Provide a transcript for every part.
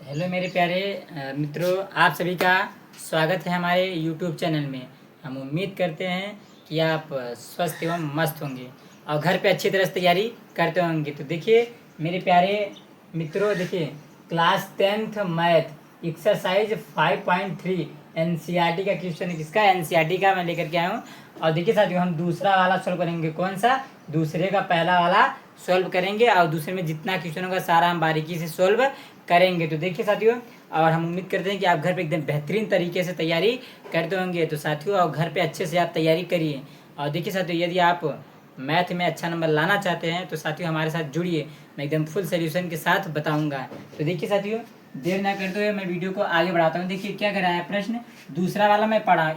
Hello मेरे प्यारे मित्रों, आप सभी का स्वागत है हमारे यूट्यूब चैनल में। हम उम्मीद करते हैं कि आप स्वस्थ एवं मस्त होंगे और घर पे अच्छी तरह से तैयारी करते होंगे। तो देखिए मेरे प्यारे मित्रों, देखिए class 10th math exercise 5.3 NCERT का क्वेश्चन है। किसका? एनसीईआरटी का मैं लेकर के आया हूँ। और देखिए साथियों, हम दूसरा वाला सॉल्व करेंगे। कौन सा? दूसरे का पहला वाला सॉल्व करेंगे और दूसरे में जितना क्वेश्चन होगा सारा हम बारीकी से सॉल्व करेंगे। तो देखिए साथियों, और हम उम्मीद करते हैं कि आप घर पे एकदम बेहतरीन तरीके से तैयारी करते होंगे। तो साथियों, और घर पे अच्छे से आप तैयारी करिए। और देखिए साथियों, यदि आप मैथ में अच्छा नंबर लाना चाहते हैं तो साथियों हमारे साथ जुड़िए, मैं एकदम फुल सोल्यूशन के साथ बताऊंगा। तो देखिए साथियों, देर ना करते हुए मैं वीडियो को आगे बढ़ाता हूँ। देखिए क्या कराया है प्रश्न, दूसरा वाला मैं पढ़ा।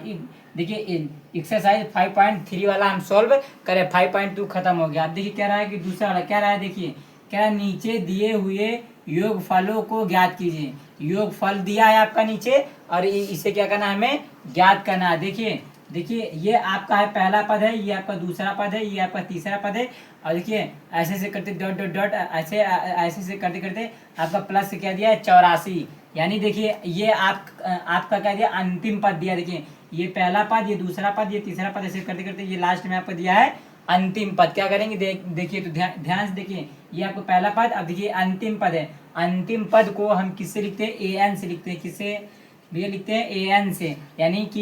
देखिए एक्सरसाइज 5.3 वाला हम सॉल्व करें, 5.2 खत्म हो गया। अब देखिए क्या रहा है कि दूसरा वाला क्या रहा है। देखिए क्या रहा है, नीचे दिए हुए योगफलों को ज्ञात कीजिए। योगफल दिया है आपका नीचे और इसे क्या करना है, हमें ज्ञात करना है। देखिए देखिए ये आपका है पहला पद है, ये आपका दूसरा पद है, ये आपका तीसरा पद है। और देखिए ऐसे से करते डॉट डॉट डॉट ऐसे ऐसे से करते करते आपका प्लस से क्या दिया है 84। यानी देखिए ये आपका क्या दिया, अंतिम पद दिया। देखिए ये पहला पद, ये दूसरा पद, ये तीसरा पद, ऐसे करते करते ये लास्ट में आपको दिया है अंतिम पद। क्या करेंगे देखिए, तो ध्यान से देखिए, ये आपको पहला पद। अब देखिए अंतिम पद है। अंतिम पद को हम किससे लिखते हैं? ए एन से लिखते हैं। किससे भैया लिखते हैं? ए एन से। यानी कि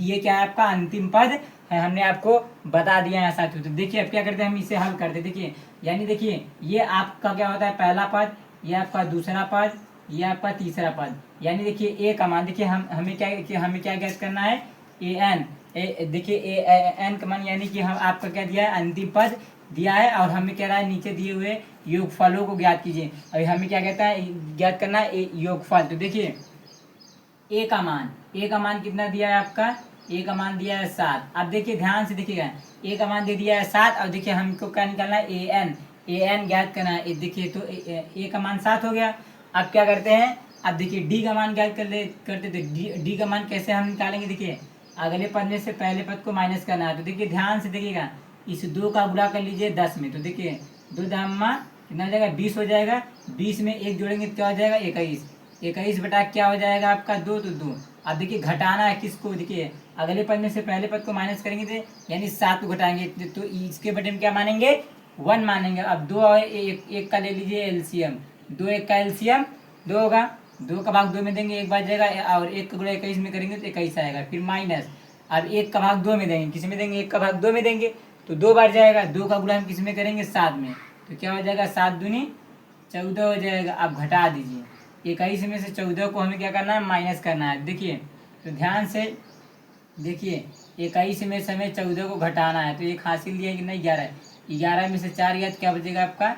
ये क्या है, आपका अंतिम पद है। हमने आपको बता दिया है साथियों। तो देखिए अब क्या करते हैं, हम इसे हल करते हैं। देखिए यानी देखिए ये आपका क्या होता है, पहला पद, ये आपका दूसरा पद, ये आपका तीसरा पद। यानी देखिए ए का मान, देखिए हमें क्या ज्ञात करना है, ए एन। देखिए ए एन का मान, यानी कि हम आपका क्या दिया है, अंतिम पद दिया है। और हमें कह रहा है नीचे दिए हुए योगफलों को ज्ञात कीजिए। अभी हमें क्या कहता है, ज्ञात करना है योगफल। तो देखिए ए का मान कितना दिया है आपका, ए का मान दिया है 7। अब देखिए ध्यान से देखिएगा, ए का मान दे दिया है 7 और देखिए हमको क्या निकालना है, ए एन। ए एन ज्ञात करना है। देखिए तो ए का मान 7 हो गया। अब क्या करते हैं, अब देखिए डी का मान ज्ञात करते थे। डी का मान कैसे हम निकालेंगे, देखिए अगले पद में से पहले पद को माइनस करना है। तो देखिए ध्यान से देखिएगा, इस 2 का गुणा कर लीजिए 10 में। तो देखिए 2 दामा कितना हो जाएगा, 20 हो जाएगा। 20 में 1 जोड़ेंगे तो क्या हो जाएगा, 21। 21 बटा क्या हो जाएगा आपका, 2, तो 2। अब देखिए घटाना है किसको, देखिए अगले पद में से पहले पद को माइनस करेंगे तो यानी 7 को घटाएंगे तो इसके बटे में क्या मानेंगे, 1 मानेंगे। अब 2 और 1 का ले लीजिए एलसीएम। 2 1 का एलसीएम 2 होगा। 2 का भाग 2 में देंगे 1 बार जाएगा, और 1 का गुणा 21 में करेंगे तो 21 आएगा। फिर माइनस, अब 1 का भाग 2 में देंगे, किस में देंगे, 1 का भाग 2 में देंगे तो 2 बार जाएगा। 2 का गुणा हम किस में करेंगे, 7 में। तो क्या हो जाएगा, 7 दूनी 14 हो जाएगा। अब घटा दीजिए, 21 में से 14 को हमें क्या करना है, माइनस करना है। देखिए तो ध्यान से देखिए, 21 में से हमें 14 को घटाना है। तो एक हासिल दिया कि नहीं, 11। 11 में से 4 गया तो क्या बचेगा आपका,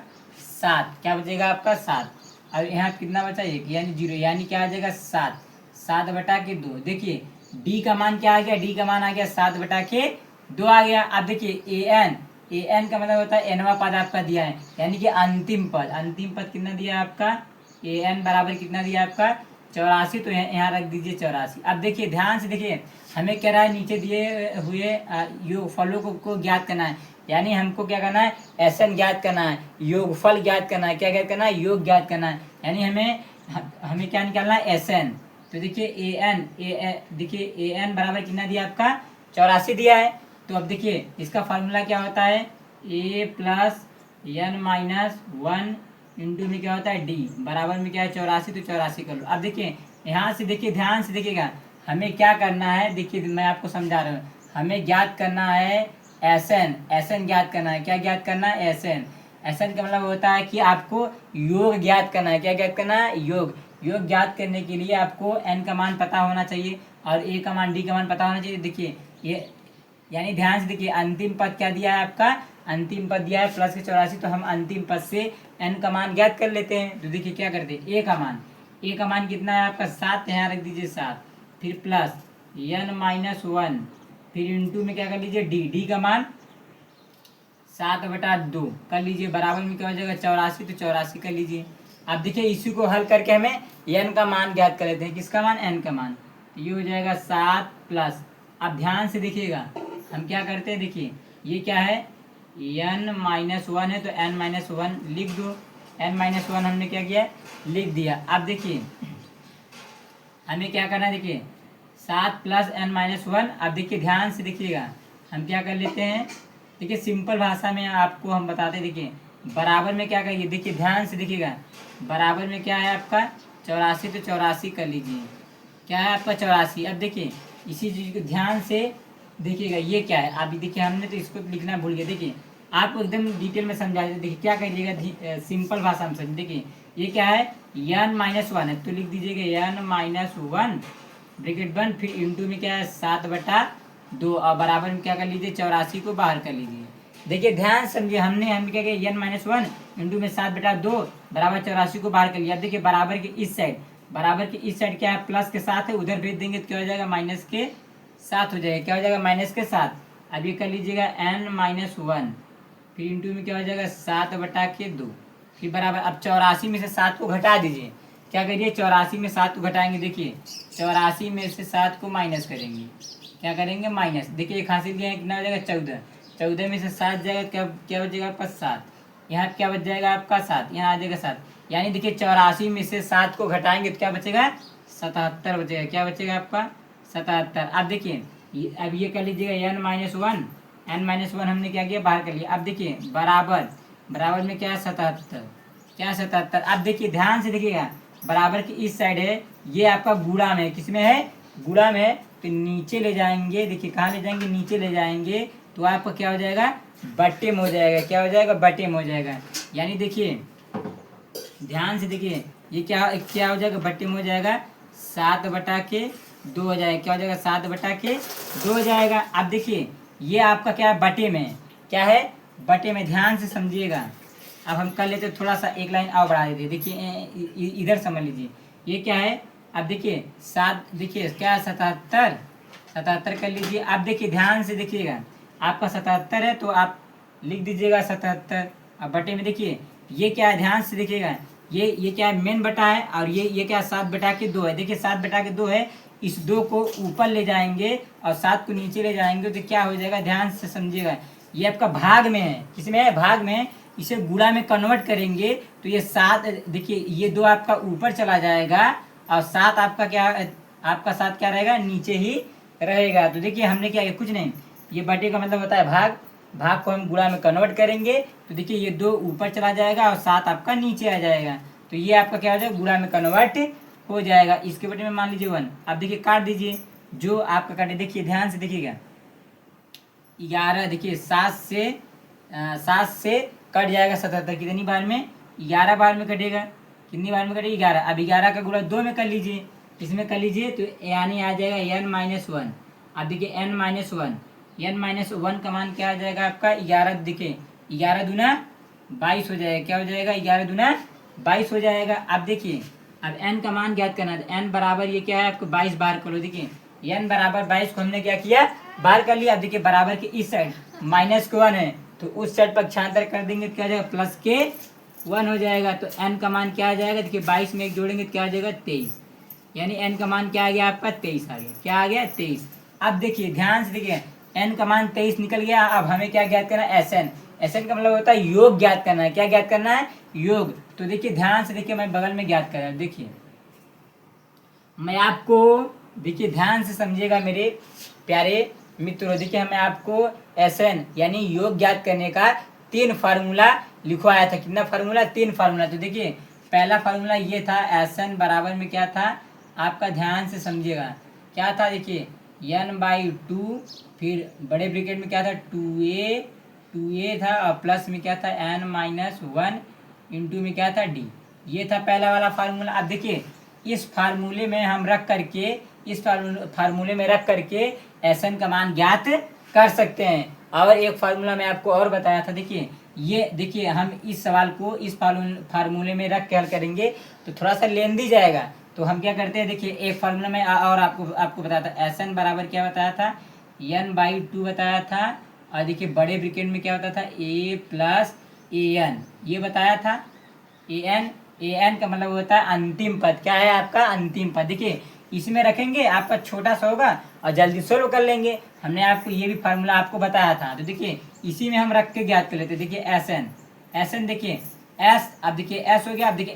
7। क्या बचेगा आपका, 7। अब यहाँ कितना बचा, 1 यानी 0। यानी क्या आ जाएगा, 7। 7 बटा के 2। देखिए डी का मान क्या आ गया, डी का मान आ गया 7 बटा के 2 आ गया। अब देखिए ए एन, ए एन का मतलब होता है एनवा पद आपका दिया है, यानी कि अंतिम पद। अंतिम पद कितना दिया है आपका, ए एन बराबर कितना दिया आपका, 84। तो यहाँ रख दीजिए 84। अब देखिए ध्यान से देखिए, हमें क्या रहा है, नीचे दिए हुए योगफलों को ज्ञात करना है। यानी हमको क्या करना है, एसन ज्ञात करना है, योगफल ज्ञात करना है। क्या ज्ञात करना है, योग ज्ञात करना है। यानी हमें क्या निकालना है, एसन। तो देखिए ए एन, देखिए ए एन बराबर कितना दिया आपका, 84 दिया है। तो अब देखिए इसका फार्मूला क्या होता है, A plus N minus 1 into में क्या होता है डी, बराबर में क्या है 84। तो 84 कर लो। अब देखिए यहाँ से देखिए, ध्यान से देखिएगा, हमें क्या करना है, देखिए मैं आपको समझा रहा हूँ। हमें ज्ञात करना है एसन। एसन ज्ञात करना है। क्या ज्ञात करना है, एसन। एसन का मतलब होता है कि आपको योग ज्ञात करना है। क्या ज्ञात करना है, योग। योग ज्ञात करने के लिए आपको एन का मान पता होना चाहिए और ए का मान, डी का मान पता होना चाहिए। देखिए ये, यानी ध्यान से देखिए, अंतिम पद क्या दिया है आपका, अंतिम पद दिया है प्लस के 84। तो हम अंतिम पद से एन का मान ज्ञात कर लेते हैं। तो देखिए क्या करते हैं, ए का मान, ए का मान कितना है आपका 7, यहाँ रख दीजिए 7। फिर प्लस एन माइनस 1, फिर इंटू में क्या कर लीजिए डी, डी का मान 7 बटा 2 कर लीजिए, बराबर में क्या हो जाएगा 84। तो 84 कर लीजिए। अब देखिए इसी को हल करके हमें एन का मान ज्ञात कर लेते हैं। किसका मान, एन का मान। तो ये हो जाएगा 7 प्लस, अब ध्यान से देखिएगा हम क्या करते हैं, देखिए ये क्या है, एन माइनस 1 है तो एन माइनस 1 लिख दो। एन माइनस 1 हमने क्या किया, लिख दिया। अब देखिए हमें क्या करना है, देखिए 7 + n-1। अब देखिए ध्यान से देखिएगा, हम क्या कर लेते हैं, देखिए सिंपल भाषा में आपको हम बताते हैं। देखिए बराबर में क्या करिए, देखिए ध्यान से देखिएगा, बराबर में क्या है आपका 84, तो 84 कर लीजिए, क्या है आपका 84। अब देखिए इसी चीज़ को ध्यान से देखिएगा, ये क्या है, अभी देखिए हमने तो इसको लिखना भूल गए। देखिए आपको एकदम डिटेल में समझा देते, देखिए क्या करिएगा, सिंपल भाषा में समझिए। देखिए ये क्या है, n-1 है, तो लिख दीजिएगा n-1 ब्रैकेट बंद, फिर इंटू में क्या है 7/2, और बराबर में क्या कर लीजिए 84 को बाहर कर लीजिए। देखिए ध्यान समझिए, हम क्या किया, n-1 इंटू में 7/2 बराबर 84 को बाहर कर लिया। अब देखिए बराबर के इस साइड, बराबर के इस साइड क्या है, प्लस के साथ है, उधर भेज देंगे तो क्या हो जाएगा, माइनस के साथ हो जाएगा, क्या हो जाएगा, माइनस के साथ। अब ये कर लीजिएगा n-1, फिर इंटू में क्या हो जाएगा 7/2, फिर बराबर। अब 84 में से 7 को घटा दीजिए, क्या करिए 84 में 7 को घटाएंगे, देखिए 84 में से 7 को माइनस करेंगे, क्या करेंगे, माइनस। देखिए एक हासिल किया कितना हो जाएगा 14, 14 में से 7 जाएगा, क्या क्या बच जाएगा आपका 7, यहाँ क्या बच जाएगा आपका 7, यहाँ आ जाएगा 7। यानी देखिए 84 में से 7 को घटाएंगे तो क्या बचेगा, 77 बचेगा, क्या बचेगा आपका 77। अब देखिए अब ये कर लीजिएगा n-1 हमने क्या किया, बाहर कर लिया। अब देखिए बराबर, बराबर में क्या है 77, क्या है 77। अब देखिए ध्यान से देखिएगा, बराबर की इस साइड है, ये आपका गुणा में है, किसमें है, गुणा में है, तो नीचे ले जाएंगे, देखिए कहाँ ले जाएंगे, नीचे ले जाएंगे, तो आपका क्या हो जाएगा, बट्टे में हो जाएगा, क्या हो जाएगा, बट्टे में हो जाएगा। यानी देखिए ध्यान से देखिए, ये क्या क्या हो जाएगा, बट्टे में हो जाएगा, 7/2 हो जाएगा, क्या हो जाएगा 7/2 हो जाएगा। अब देखिए ये आपका क्या है, बटे में, क्या है, बटे में, ध्यान से समझिएगा। अब हम कर लेते थोड़ा सा, एक लाइन और बढ़ा देते, देखिए इधर समझ लीजिए, ये क्या है। अब देखिए 7, देखिए क्या है 77, 77 कर लीजिए। अब देखिए ध्यान से देखिएगा, आपका 77 है तो आप लिख दीजिएगा 77। अब बटे में देखिए ये क्या है, ध्यान से देखिएगा, ये क्या है, मेन बटा है, और ये क्या है 7/2 है। देखिए 7/2 है, इस 2 को ऊपर ले जाएंगे और 7 को नीचे ले जाएंगे तो क्या हो जाएगा, ध्यान से समझिएगा, ये आपका भाग में है, किसमें है, भाग में। इसे गुणा में कन्वर्ट करेंगे तो ये 7, देखिए ये 2 आपका ऊपर चला जाएगा और 7 आपका क्या, आपका 7 क्या रहेगा, नीचे ही रहेगा। तो देखिए हमने क्या किया, कुछ नहीं, ये बटे का मतलब होता है भाग, भाग को हम गुणा में कन्वर्ट करेंगे तो देखिए ये 2 ऊपर चला जाएगा और 7 आपका नीचे आ जाएगा, तो ये आपका क्या हो जाएगा, गुणा में कन्वर्ट हो जाएगा। इसके बटे में मान लीजिए 1। अब देखिए काट दीजिए, जो आपका काटे, देखिए ध्यान से देखिएगा, 11, देखिए 7 से कट जाएगा 77, कितनी बार में, 11 बार में कटेगा, कितनी बार में कटेगा, 11। अब 11 का गुणा 2 में कर लीजिए, इसमें कर लीजिए, तो यानी आ जाएगा n-1। अब देखिए n-1 का मान क्या आ जाएगा आपका 11, देखिए 11 दूना 22 हो जाएगा, क्या हो जाएगा, 11 दूना 22 हो जाएगा। अब देखिए अब n का मान ज्ञात करना है, n बराबर ये क्या है आपको 22 बार करो, देखिए n बराबर 22 को हमने क्या किया, बार कर लिया। अब देखिए बराबर के इस साइड -1 है, तो उस साइड पक्षांतर कर देंगे तो क्या हो जाएगा, +1 हो जाएगा। तो n का मान क्या आ जाएगा, देखिए 22 में 1 जोड़ेंगे तो क्या आ जाएगा 23, यानी n का मान क्या आ गया आपका 23 आ गया, क्या आ गया 23। अब देखिए ध्यान से देखिए, n का मान 23 निकल गया। अब हमें क्या ज्ञात करना है, SN का मतलब होता है योग ज्ञात करना है, क्या ज्ञात करना है, योग। तो देखिए ध्यान से देखिए, मैं बगल में ज्ञात कर रहा हूं, देखिए मैं आपको, देखिए ध्यान से समझिएगा मेरे प्यारे मित्रों, देखिए हमें आपको SN यानी योग ज्ञात करने का 3 फार्मूला लिखवाया था। कितना फार्मूला, 3 फार्मूला। तो देखिए पहला फार्मूला ये था, SN बराबर में क्या था आपका, ध्यान से समझिएगा, क्या था, देखिए n/2, फिर बड़े ब्रैकेट में क्या था 2a था, और प्लस में क्या था n-1 इंटू में क्या था d, ये था पहला वाला फार्मूला। अब देखिए इस फार्मूले में हम रख करके, इस फार्मूले में रख करके SN का मान ज्ञात कर सकते हैं। और एक फार्मूला मैं आपको और बताया था, देखिए ये देखिए हम इस सवाल को इस फार्मूले में रख के हल करेंगे तो थोड़ा सा लेंदी जाएगा, तो हम क्या करते हैं, देखिए एक फार्मूला में और आपको बताया था, SN बराबर क्या बताया था, n/2 बताया था, और देखिए बड़े ब्रैकेट में क्या होता था a + an, ये बताया था, an का मतलब होता है अंतिम पद, क्या है आपका अंतिम पद। देखिए इसमें रखेंगे आपका छोटा सा होगा और जल्दी सोल्व कर लेंगे। हमने आपको ये भी फार्मूला आपको बताया था, तो देखिए इसी में हम रख के ज्ञात कर लेते। देखिए SN देखिए S, अब देखिए S हो गया। अब देखिए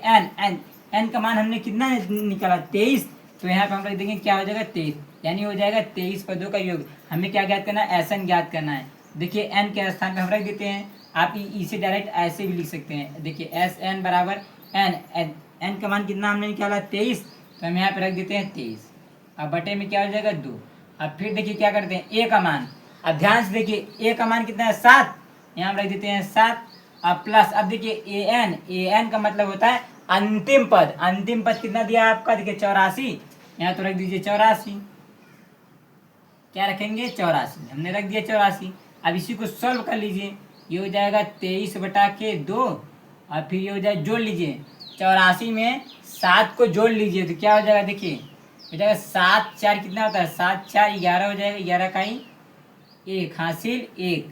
n का मान हमने कितना निकाला 23, तो यहाँ पे हम रख देंगे क्या हो जाएगा 23, यानी हो जाएगा 23 पदों का योग। हमें क्या ज्ञात करना है, SN ज्ञात करना है। देखिए n के स्थान पे हम रख देते हैं, आप इसे डायरेक्ट ऐसे भी लिख सकते हैं। देखिए SN बराबर n का मान कितना हमने निकाला 23, तो हम यहाँ पे रख देते हैं 23। अब बटे में क्या हो जाएगा 2। अब फिर देखिए क्या करते हैं a का मान, अब ध्यान से देखिए a का मान कितना है 7, यहाँ हम रख देते हैं 7। अब प्लस, अब देखिए an का मतलब होता है अंतिम पद। अंतिम पद कितना दिया आपका, देखिए 84, यहाँ तो रख दीजिए 84। क्या रखेंगे 84, हमने रख दिया 84। अब इसी को सॉल्व कर लीजिए, ये हो जाएगा 23 बटा के 2, और फिर ये हो जाए जोड़ लीजिए 84 में 7 को जोड़ लीजिए, तो क्या हो जाएगा देखिए हो जाएगा 7 4 कितना होता है 7 4 11 हो जाएगा, 11 का ही 1 हासिल 1,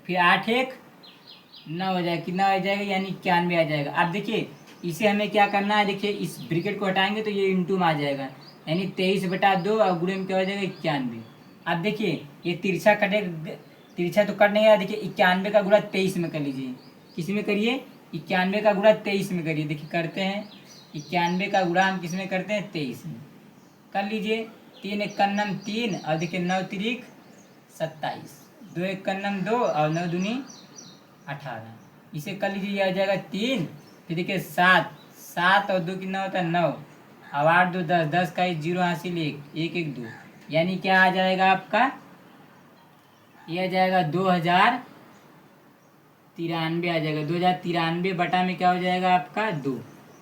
फिर 8 1 9 हो जाएगा, कितना हो जाएगा यानी 91 आ जाएगा। अब देखिए इसे हमें क्या करना है, देखिए इस ब्रैकेट को हटाएंगे तो ये इंटू में आ जाएगा, यानी 23 बटा 2 और गुणे में क्या हो जाएगा 91। अब देखिए ये तिरछा कटे, तिरछा तो कट नहीं रहा, देखिए 91 का गुणा 23 में कर लीजिए। किस में करिए, 91 का गुणा 23 में करिए। देखिए करते हैं, 91 का गुणा हम किस में करते हैं 23 में कर लीजिए। 3 एक कन्नम 3, और देखिए 9 तिरिक 27, 2 एक कन्नम 2 और 9 दूनी 18, इसे कर लीजिए, ये आ जाएगा 3, फिर देखिए 7 7 और 2 कितना होता है 9, अब 8 2 10, 10 का 0 हासिल 1 1 1 2, यानी क्या आ जाएगा आपका, ये आ जाएगा 2093 आ जाएगा। 2093 बटा में क्या हो जाएगा आपका 2,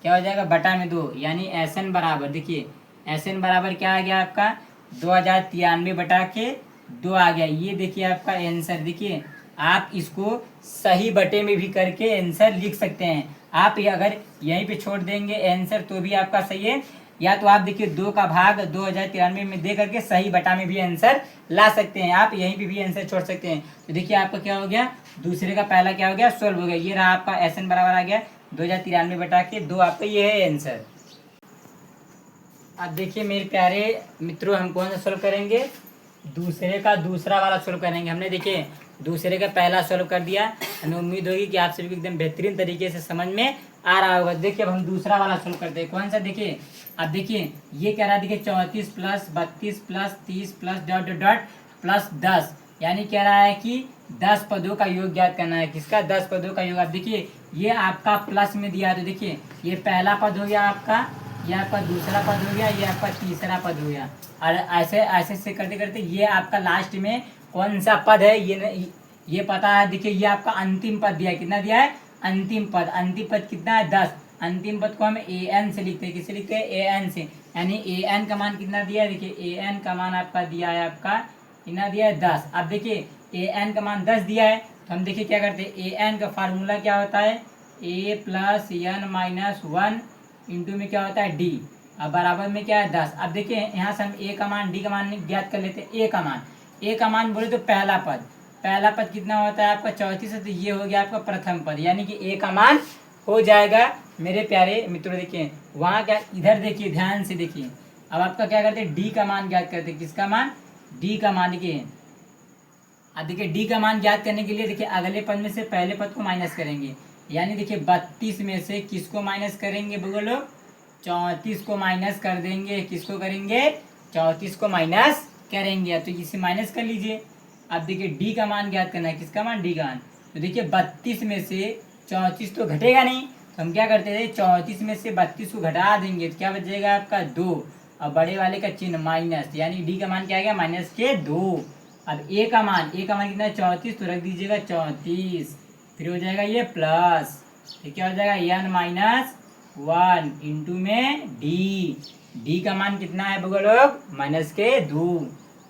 क्या हो जाएगा बटा में 2, यानी SN बराबर, देखिए SN बराबर क्या आ गया आपका 2093 बटा के 2 आ गया। ये देखिए आपका आंसर। देखिए आप इसको सही बटे में भी करके आंसर लिख सकते हैं। आप ये अगर यहीं पे छोड़ देंगे आंसर तो भी आपका सही है, या तो आप देखिए 2 का भाग 2093 में दे करके सही बटा में भी आंसर ला सकते हैं। आप यहीं पे भी आंसर छोड़ सकते हैं। तो देखिए आपका क्या हो गया, दूसरे का पहला क्या हो गया सोल्व हो गया। ये रहा आपका SN बराबर आ गया 2093 बटा के 2, आपका ये है आंसर। अब देखिए मेरे प्यारे मित्रों, हम कौन सा सोल्व करेंगे, दूसरे का दूसरा वाला सोल्व करेंगे। हमने देखिए दूसरे का पहला सोल्व कर दिया, हमें उम्मीद होगी कि आप सभी को एकदम बेहतरीन तरीके से समझ में आ रहा होगा। देखिए अब हम दूसरा वाला सोल्व करते हैं। कौन सा, देखिए अब देखिए ये कह रहा है, देखिए 34 plus 32 plus 30 plus dot dot dot plus 10, यानी कह रहा है कि 10 पदों का योग ज्ञात करना है। किसका, 10 पदों का योग। अब देखिए ये आपका प्लस में दिया है, तो देखिए ये पहला पद हो गया आपका, ये आपका दूसरा पद हो गया, ये आपका तीसरा पद हो गया, और ऐसे ऐसे से करते करते ये आपका लास्ट में कौन सा पद है ये पता है। देखिए ये आपका अंतिम पद दिया है, कितना दिया है अंतिम पद। अंतिम पद कितना है 10। अंतिम पद को हम AN से लिखते हैं, किससे लिखते हैं AN से, यानी AN का मान कितना दिया है, देखिए AN का मान आपका दिया है, आपका कितना दिया है 10। अब देखिए AN का मान 10 दिया है, तो हम देखिए क्या करते हैं, AN का फार्मूला क्या होता है A plus N minus 1 into में क्या होता है D, अब बराबर में क्या है 10। अब देखिए यहाँ से हम A का मान D का मान ज्ञात कर लेते हैं। A का मान बोले तो पहला पद कितना होता है आपका 34 है, तो ये हो गया आपका प्रथम पद, यानी कि A का मान हो जाएगा मेरे प्यारे मित्रों। देखिए वहाँ क्या, इधर देखिए ध्यान से देखिए, अब आपका क्या करते हैं D का मान ज्ञात करते हैं। किसका मान, D का मान। देखिए अब देखिए D का मान ज्ञात करने के लिए देखिए अगले पद में से पहले पद को माइनस करेंगे, यानी देखिए 32 में से किसको माइनस करेंगे बोलो, 34 को माइनस कर देंगे। किसको करेंगे, 34 को माइनस करेंगे। तो इसे माइनस कर लीजिए। अब देखिए D का मान ज्ञात करना है। किसका मान, D का मान। तो देखिए 32 में से 34 तो घटेगा नहीं, तो हम क्या करते थे 34 में से 32 को घटा देंगे, तो क्या बचेगा आपका 2, और बड़े वाले का चिन्ह माइनस, यानी D का मान क्या आ गया माइनस के 2। अब A का मान कितना है 34, तो रख दीजिएगा 34, फिर हो जाएगा ये प्लस, फिर क्या हो जाएगा N माइनस 1 इंटू में D का मान कितना है बगल लोग माइनस के 2,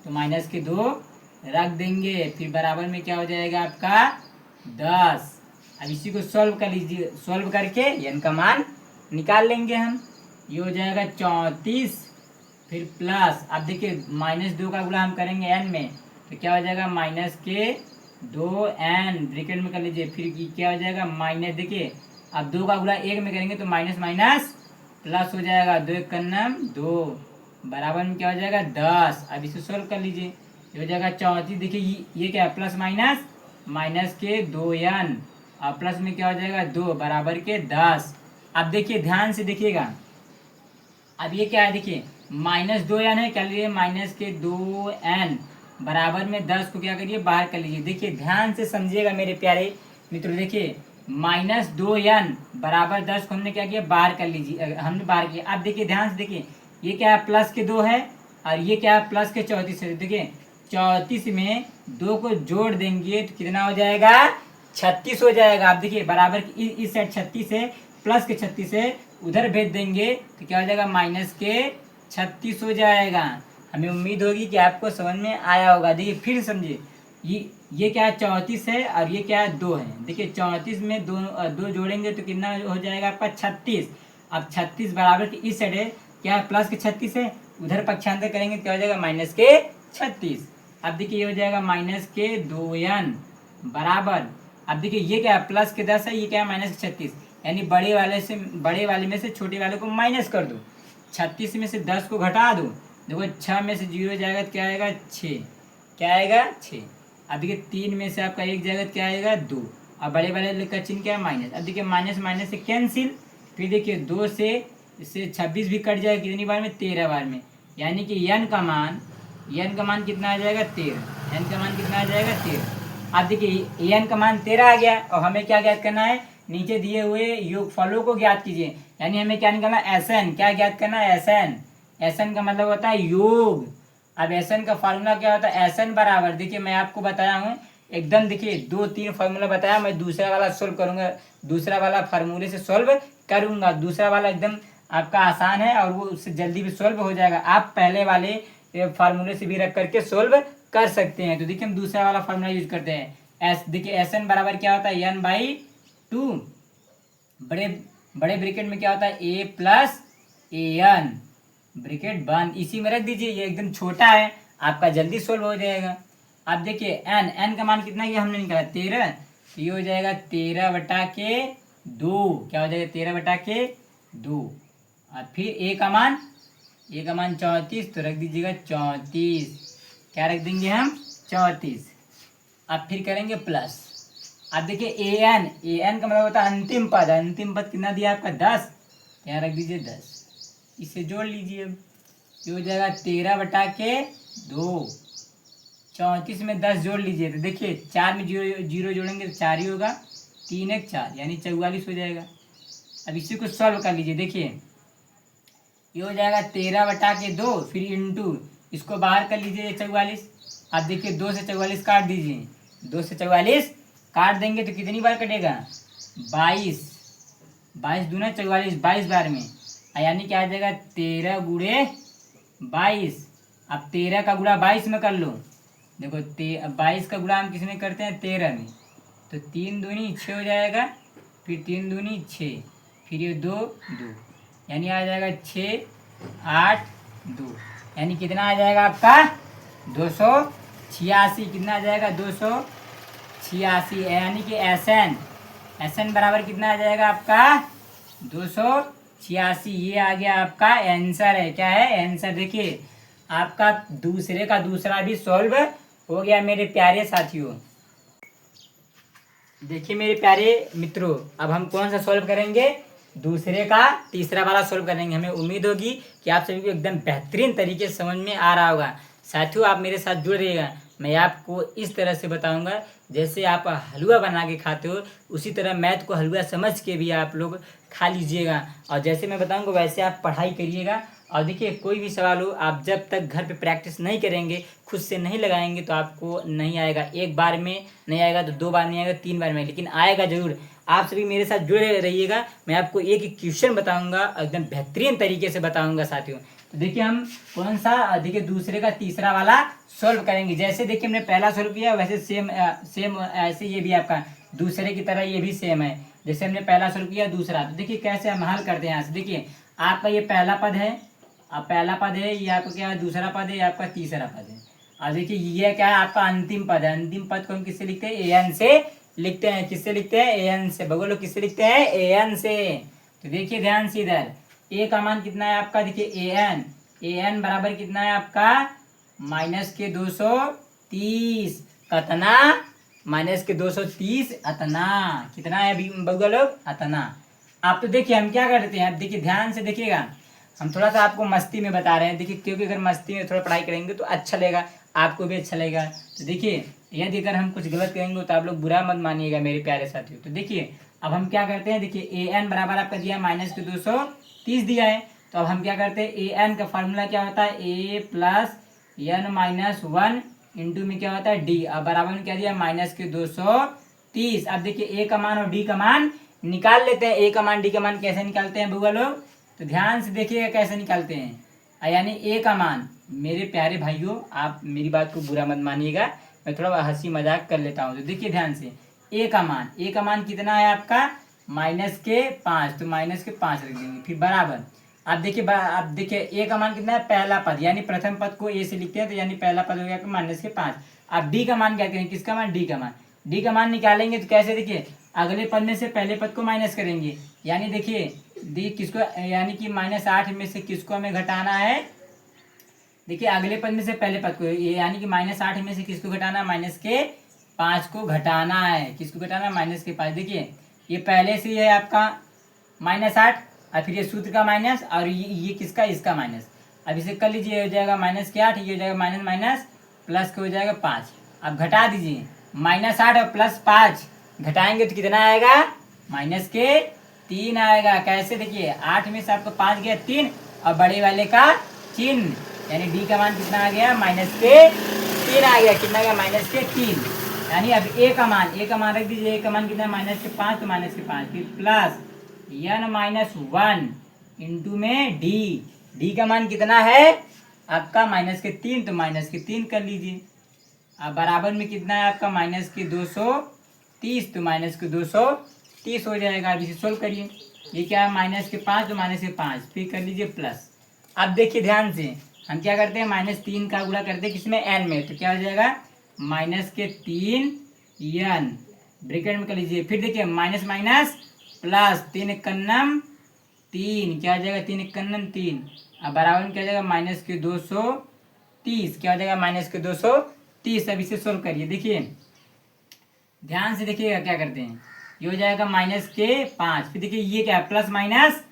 तो माइनस के 2 रख देंगे, फिर बराबर में क्या हो जाएगा आपका 10। अब इसी को सॉल्व कर लीजिए, सॉल्व करके n का मान निकाल लेंगे हम। ये हो जाएगा 34 फिर प्लस, अब देखिए -2 का गुणा हम करेंगे n में, तो क्या हो जाएगा माइनस के 2n ब्रैकेट में कर लीजिए, फिर क्या हो जाएगा माइनस, देखिए अब 2 का गुणा 1 में करेंगे तो माइनस माइनस प्लस हो जाएगा, 2 एक कन्नम 2 बराबर में क्या हो जाएगा 10। अब इसे सोल्व कर लीजिए, ये हो जाएगा 34, देखिए ये क्या है प्लस माइनस माइनस के 2n और प्लस में क्या हो जाएगा 2 बराबर के 10। अब देखिए ध्यान से देखिएगा, अब ये क्या है देखिए, -2n है, क्या लीजिए -2n बराबर में 10 को क्या करिए बाहर कर लीजिए। देखिए ध्यान से समझिएगा मेरे प्यारे मित्रों, देखिए -2n बराबर 10 को हमने क्या किया बाहर कर लीजिए, हमने बाहर किया। अब देखिए ध्यान से देखिए, ये क्या है प्लस के 2 है और ये क्या है प्लस के 34 है। देखिए 34 में 2 को जोड़ देंगे तो कितना हो जाएगा, 36 हो जाएगा। आप देखिए बराबर इस साइड 36 है, प्लस के 36 है, उधर भेज देंगे तो क्या हो जाएगा -36 हो जाएगा। हमें उम्मीद होगी कि आपको समझ में आया होगा। देखिए फिर समझिए, ये क्या है 34 है और ये क्या है 2 है। देखिए 34 में दो जोड़ेंगे तो कितना हो जाएगा आपका 36। अब 36 बराबर के इस साइड है क्या है प्लस के 36 है, उधर पक्षांतर करेंगे तो क्या हो जाएगा -36। अब देखिए ये हो जाएगा -2n बराबर, अब देखिए ये क्या है प्लस के 10 है, ये क्या है -36, यानी बड़े वाले में से छोटे वाले को माइनस कर दो। 36 में से 10 को घटा दो, देखो 6 में से 0 जाएगा तो क्या आएगा 6, क्या आएगा 6। अब देखिए 3 में से आपका 1 जाएगा तो क्या आएगा 2, अब बड़े वाले का चिन्ह क्या है माइनस। अब देखिए माइनस माइनस से कैंसिल, फिर देखिए 2 से इससे 26 भी कट जाएगा कितनी बार में 13 बार में, यानी कि n का मान कितना आ जाएगा 13, n का मान कितना आ जाएगा 13। अब देखिए n का मान 13 आ गया और हमें क्या ज्ञात करना है, नीचे दिए हुए योगफलों को ज्ञात कीजिए, यानी हमें क्या निकालना है Sn, क्या ज्ञात करना है Sn का मतलब होता है योग। अब Sn का फार्मूला क्या होता है, Sn बराबर देखिए मैं आपको बताया हूँ एकदम, देखिए 2-3 फार्मूला बताया, मैं दूसरा वाला सोल्व करूंगा, दूसरा वाला फार्मूले से सोल्व करूंगा। दूसरा वाला एकदम आपका आसान है और वो उससे जल्दी भी सोल्व हो जाएगा, आप पहले वाले फार्मूले से भी रख करके सोल्व कर सकते हैं। तो देखिए हम दूसरा वाला फार्मूला यूज करते हैं। देखिए Sn बराबर क्या होता है n/2, बड़े ब्रैकेट में क्या होता है a प्लस an, ब्रैकेट बंद, इसी में रख दीजिए, ये एकदम छोटा है आपका जल्दी सोल्व हो जाएगा। अब देखिए n का मान कितना किया हमने निकाला 13, तो ये हो जाएगा 13/2, क्या हो जाएगा 13/2। और फिर a का मान 34, तो रख दीजिएगा 34, क्या रख देंगे हम 34। अब फिर करेंगे प्लस, अब देखिए an का मतलब होता है अंतिम पद कितना दिया आपका 10, यहाँ रख दीजिए 10, इसे जोड़ लीजिए। अब ये हो जाएगा 13/2, 34 में 10 जोड़ लीजिए तो देखिए 4 में जीरो जोड़ेंगे तो 4 ही होगा, 3 1 4 यानी 44 हो जाएगा। अब इसी को सॉल्व कर लीजिए, देखिए ये हो जाएगा 13/2, फिर इंटू इसको बाहर कर लीजिए 44। अब देखिए 2 से 44 काट दीजिए, 2 से 44 काट देंगे तो कितनी बार कटेगा 22, 22 दूना 44, 22 बार में, यानी क्या आ जाएगा 13 गुणे 22। अब 13 का गुणा 22 में कर लो, देखो 22 का गुणा हम किस में करते हैं 13 में, तो 3 दूनी 6 हो जाएगा, फिर 3 दूनी 6, फिर ये 2 2, यानी आ जाएगा 6 8 2, यानी कितना आ जाएगा आपका 286, कितना आ जाएगा 286, यानी कि Sn बराबर कितना आ जाएगा आपका 286। ये आ गया आपका आंसर है, क्या है आंसर। देखिए आपका दूसरे का दूसरा भी सॉल्व हो गया मेरे प्यारे साथियों। देखिए मेरे प्यारे मित्रों, अब हम कौन सा सॉल्व करेंगे, दूसरे का तीसरा वाला सॉल्व करेंगे। हमें उम्मीद होगी कि आप सभी को एकदम बेहतरीन तरीके से समझ में आ रहा होगा। साथियों आप मेरे साथ जुड़ रहिएगा, मैं आपको इस तरह से बताऊंगा जैसे आप हलवा बना के खाते हो, उसी तरह मैथ को हलवा समझ के भी आप लोग खा लीजिएगा, और जैसे मैं बताऊंगा वैसे आप पढ़ाई करिएगा। और देखिए कोई भी सवाल हो, आप जब तक घर पे प्रैक्टिस नहीं करेंगे, खुद से नहीं लगाएंगे तो आपको नहीं आएगा। एक बार में नहीं आएगा तो 2 बार नहीं आएगा, 3 बार में, लेकिन आएगा जरूर। आप सभी मेरे साथ जुड़े रहिएगा, मैं आपको एक एक क्वेश्चन बताऊंगा, एकदम बेहतरीन तरीके से बताऊंगा साथियों। तो देखिए हम कौन सा, देखिए दूसरे का तीसरा वाला सॉल्व करेंगे। जैसे देखिए हमने पहला सॉल्व किया वैसे सेम ऐसे ये भी आपका दूसरे की तरह ये भी सेम है, जैसे हमने पहला सॉल्व किया दूसरा। तो देखिए कैसे हम हल करते हैं यहाँ से। देखिए आपका ये पहला पद है, अब पहला पद है, ये आपका क्या है दूसरा पद है, ये आपका तीसरा पद है। अब देखिए ये क्या है आपका अंतिम पद है, अंतिम पद को हम किससे लिखते हैं an से लिखते हैं, किससे लिखते हैं an से, बगल किससे लिखते हैं an से। तो देखिए ध्यान से इधर a का मान कितना है आपका, देखिए an बराबर कितना है आपका -230, कतना -230 अतना, कितना है अभी बगल लोग अतना। आप तो देखिए हम क्या करते हैं, अब देखिए ध्यान से देखिएगा, हम थोड़ा सा आपको मस्ती में बता रहे हैं, देखिए, क्योंकि अगर मस्ती में थोड़ा पढ़ाई करेंगे तो अच्छा लगेगा, आपको भी अच्छा लगेगा। तो देखिए, यदि अगर हम कुछ गलत करेंगे तो आप लोग बुरा मत मानिएगा मेरे प्यारे साथियों। तो देखिए, अब हम क्या करते हैं, देखिए ए एन बराबर आपका दिया माइनस के 230 दिया है। तो अब हम क्या करते हैं, ए एन का फार्मूला क्या होता है, A plus N minus one into में क्या होता है डी। अब बराबर में क्या दिया, माइनस के 230। अब देखिए ए का मान और डी का मान निकाल लेते हैं। ए का मान डी का मान कैसे निकालते हैं बउआ लोग, तो ध्यान से देखिएगा कैसे निकालते हैं। यानी ए का मान, मेरे प्यारे भाइयों आप मेरी बात को बुरा मत मानिएगा, मैं थोड़ा हंसी मजाक कर लेता हूँ। तो देखिए ध्यान से, ए का मान कितना है आपका, माइनस के 5, तो माइनस के 5 रख देंगे, फिर बराबर। अब देखिए ए का मान कितना है, पहला पद, यानी प्रथम पद को ए से लिखते हैं, तो यानी पहला पद हो गया माइनस के 5। अब डी का मान क्या करेंगे, किसका मान, डी का मान निकालेंगे तो कैसे, देखिए अगले पद में से पहले पद को माइनस करेंगे, यानी देखिए डी किसको, यानी कि -8 में से किसको हमें घटाना है, देखिए अगले पद में से पहले पद को, यानी कि -8 में से किसको घटाना है, माइनस के 5 को घटाना है। किसको घटाना है, माइनस के 5। देखिए ये पहले से ही है आपका -8, और फिर ये सूत्र का माइनस, और ये किसका, इसका माइनस। अब इसे कर लीजिए, हो जाएगा -8, ये हो जाएगा माइनस माइनस प्लस के हो जाएगा 5। अब घटा दीजिए, -8 और +5 घटाएंगे तो कितना आएगा, माइनस के 3 आएगा। कैसे, देखिए 8 में से आपको 5 गया 3, और बड़े वाले का चिन्ह, यानी डी का मान कितना आ गया, माइनस के 3 आ गया। कितना गया, माइनस के 3। यानी अब ए का मान रख दीजिए, ए का मान कितना, -5, तो -5, फिर प्लस n-1 इंटू में डी का मान कितना है आपका, -3, तो -3 कर लीजिए। अब बराबर में कितना है आपका, -230, तो -230 हो जाएगा। अब इसे सोल्व करिए, ये क्या है, -5, तो -5, फिर कर लीजिए प्लस। अब देखिए ध्यान से, हम क्या करते हैं, -3 का गुणा करते हैं किसमें, n में, तो क्या हो जाएगा, -3 n ब्रैकेट में कर लीजिए। फिर देखिए माइनस माइनस प्लस, 3 कन्नम 3, क्या हो जाएगा, 3 कन्नम 3। अब बराबर में क्या हो जाएगा, -230, क्या हो जाएगा, -230। अब इसे सोल्व करिए, देखिए ध्यान से देखिएगा क्या करते हैं, ये हो जाएगा -5, फिर देखिए ये क्या है, प्लस माइनस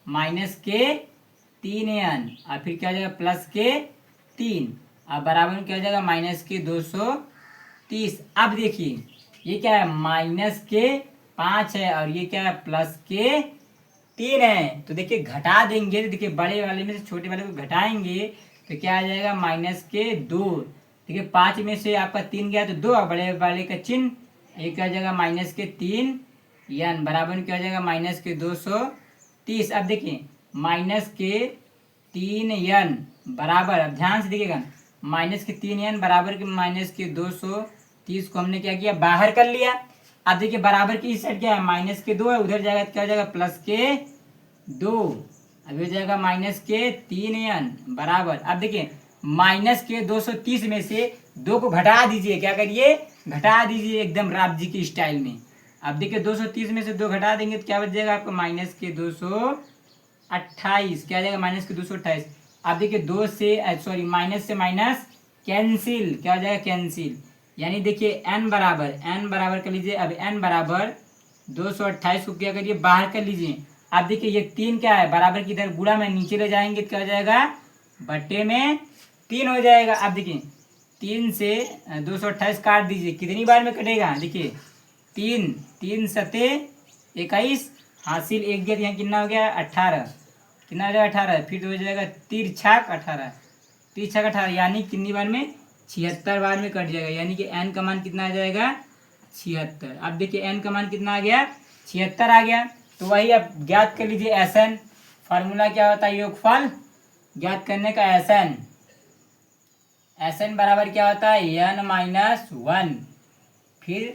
-3n, और फिर क्या हो जाएगा, +3। अब बराबर में क्या हो जाएगा, -230। अब देखिए ये क्या है, -5 है, और ये क्या है, +3 है। तो देखिए घटा देंगे, तो देखिए बड़े वाले में से छोटे वाले को घटाएंगे तो क्या आ जाएगा, -2। देखिए 5 में से आपका 3 गया तो 2, और बड़े वाले का चिन्ह, एक क्या हो जाएगा, -3 n, बराबर में क्या हो जाएगा, -230। अब देखिए -3 n बराबर, अब ध्यान से देखिएगा, -3 n बराबर के -230 को हमने क्या किया, बाहर कर लिया। अब देखिए बराबर की इस साइड क्या है, -2 है, उधर जाएगा तो क्या हो जाएगा, +2। अब हो जाएगा -3 n बराबर। अब देखिए -230 में से 2 को घटा दीजिए, क्या करिए, घटा दीजिए एकदम राब जी की स्टाइल में। अब देखिए 230 में से 2 घटा देंगे तो क्या बच जाएगा आपको, -228, क्या आ जाएगा, -228। अब देखिए माइनस से माइनस कैंसिल, क्या हो जाएगा, कैंसिल। यानी देखिए n बराबर कर लीजिए। अब n बराबर 228 को क्या करिए, बाहर कर लीजिए। अब देखिए ये 3 क्या है, बराबर की इधर गुणा में नीचे ले जाएंगे तो क्या हो जाएगा, बट्टे में 3 हो जाएगा। अब देखिए 3 से 228 काट दीजिए, कितनी बार में कटेगा, देखिए 3 सते 21, हासिल 1 गया, यहाँ कितना हो गया, 18, कितना हो जाएगा, 18, फिर हो जाएगा 3 छक 18, यानी कितनी बार में, 76 बार में कट जाएगा। यानी कि n का मान कितना आ जाएगा, 76। अब देखिए n का मान कितना आ गया, 76 आ गया। तो वही अब ज्ञात कर लीजिए Sn, फार्मूला क्या होता है, योगफल ज्ञात करने का Sn बराबर क्या होता है, n-1, फिर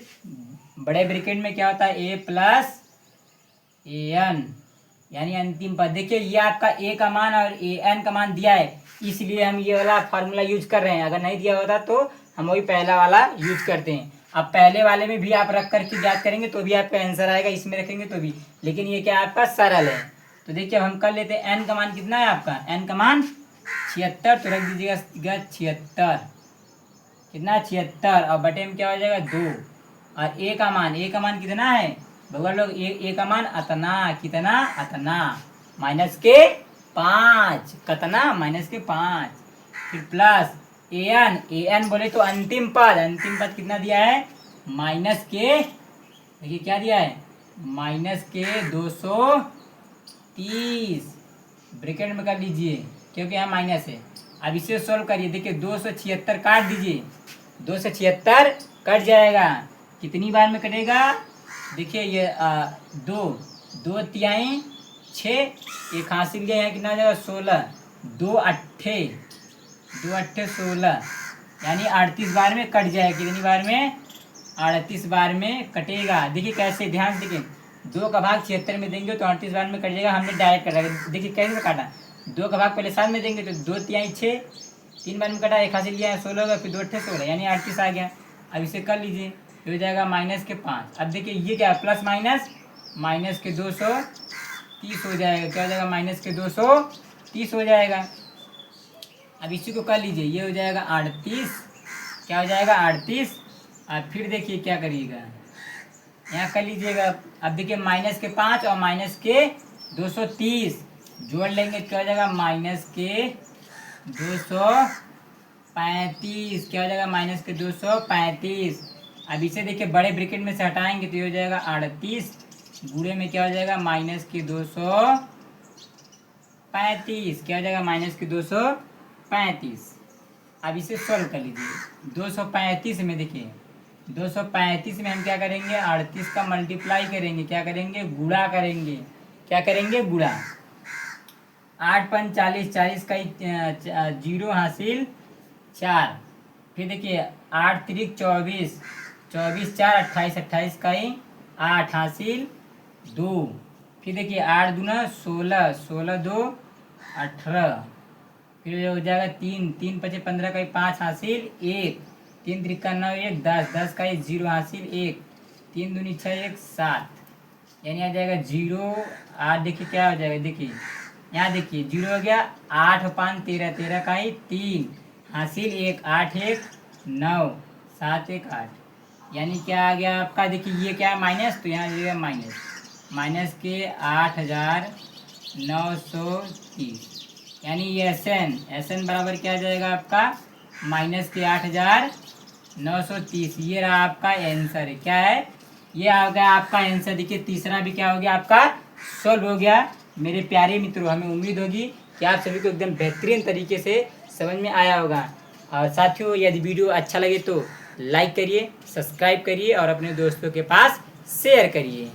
बड़े ब्रैकेट में क्या होता है, a प्लस an, यानी अंतिम पद। देखिए ये आपका a का मान और an का मान दिया है, इसलिए हम ये वाला फार्मूला यूज कर रहे हैं। अगर नहीं दिया होता तो हम वही पहला वाला यूज करते हैं। अब पहले वाले में भी आप रख करके याद करेंगे तो भी आपका आंसर आएगा, इसमें रखेंगे तो भी, लेकिन ये क्या आपका सरल है। तो देखिए अब हम कर लेते हैं, n का मान कितना है आपका, n का मान 76, तो रख दीजिएगा 76, कितना 76, और बटे में क्या हो जाएगा 2। और a का मान कितना है भगवान लोग, ए का मान अतना, कितना अतना, 5, कितना माइनस के 5, फिर प्लस an बोले तो अंतिम पद कितना दिया है माइनस के, देखिए क्या दिया है माइनस के 230, ब्रैकेट में कर लीजिए क्योंकि यहाँ माइनस है। अब इसे सॉल्व करिए, देखिए 276 काट दीजिए, 276 कट जाएगा, कितनी बार में कटेगा, देखिए ये 2 तिहाई 6, एक हासिल गया है कितना हो जाएगा 16, 2 अट्ठे 16, यानी 38 बार में कट जाएगा, कितनी बार में 38 बार में कटेगा। देखिए कैसे, ध्यान से देखिए 2 का भाग 76 में देंगे तो 38 बार में कट जाएगा, हमने डायरेक्ट कटा, देखिए कैसे काटा, 2 का भाग पहले 7 में देंगे तो 2 तिहाई 6, 3 बार में कटा, एक हासिल गया है 16 होगा, फिर 2 अट्ठे 16 यानी 38 आ गया। अब इसे कर लीजिए, तो हो जाएगा माइनस के 5। अब देखिए ये क्या है प्लस माइनस के 230 हो जाएगा, क्या हो जाएगा माइनस के 230 हो जाएगा। अब इसी को कर लीजिए, ये हो जाएगा 38, क्या हो जाएगा 38। अब फिर देखिए क्या करिएगा, यहाँ कर लीजिएगा, अब देखिए माइनस के 5 और माइनस के 230 जोड़ लेंगे, क्या हो जाएगा माइनस के 235, क्या हो जाएगा माइनस के 235। अब इसे देखिए बड़े ब्रैकेट में से हटाएंगे तो ये हो जाएगा 38, गुणे में क्या हो जाएगा माइनस के 235, क्या हो जाएगा माइनस के 235। अब इसे सॉल्व कर लीजिए, 235 में देखिए 235 में हम क्या करेंगे 38 का मल्टीप्लाई करेंगे, क्या करेंगे गुणा करेंगे, क्या करेंगे गुणा, 8 5 40, 40 का 0 हासिल 4, फिर देखिए 8 3 24, 24 4 28, 28 का 8 हासिल 2, फिर देखिए 8 दूना 16, 16 2 18, फिर हो जाएगा 3 3 5 15 का 5 हासिल 1, 3 त्रिका 9 1 10, 10 का 0 हासिल 1, 3 दूनी 6 1 7, यानी आ जाएगा 0 8, देखिए क्या हो जाएगा, देखिए यहाँ देखिए 0 हो गया, 8 5 13, 13 का 3 हासिल 1, 8 1 9 7 1 8, यानी क्या आ गया आपका, देखिए ये क्या है माइनस, तो यहाँ जाएगा माइनस के 8930, यानी ये एस एन बराबर क्या आ जाएगा आपका माइनस के 8930। ये रहा आपका आंसर है, क्या है ये आ गया आपका आंसर। देखिए तीसरा भी क्या हो गया आपका सॉल्व हो गया। मेरे प्यारे मित्रों, हमें उम्मीद होगी कि आप सभी को एकदम बेहतरीन तरीके से समझ में आया होगा। और साथियों, यदि वीडियो अच्छा लगे तो लाइक करिए, सब्सक्राइब करिए और अपने दोस्तों के पास शेयर करिए।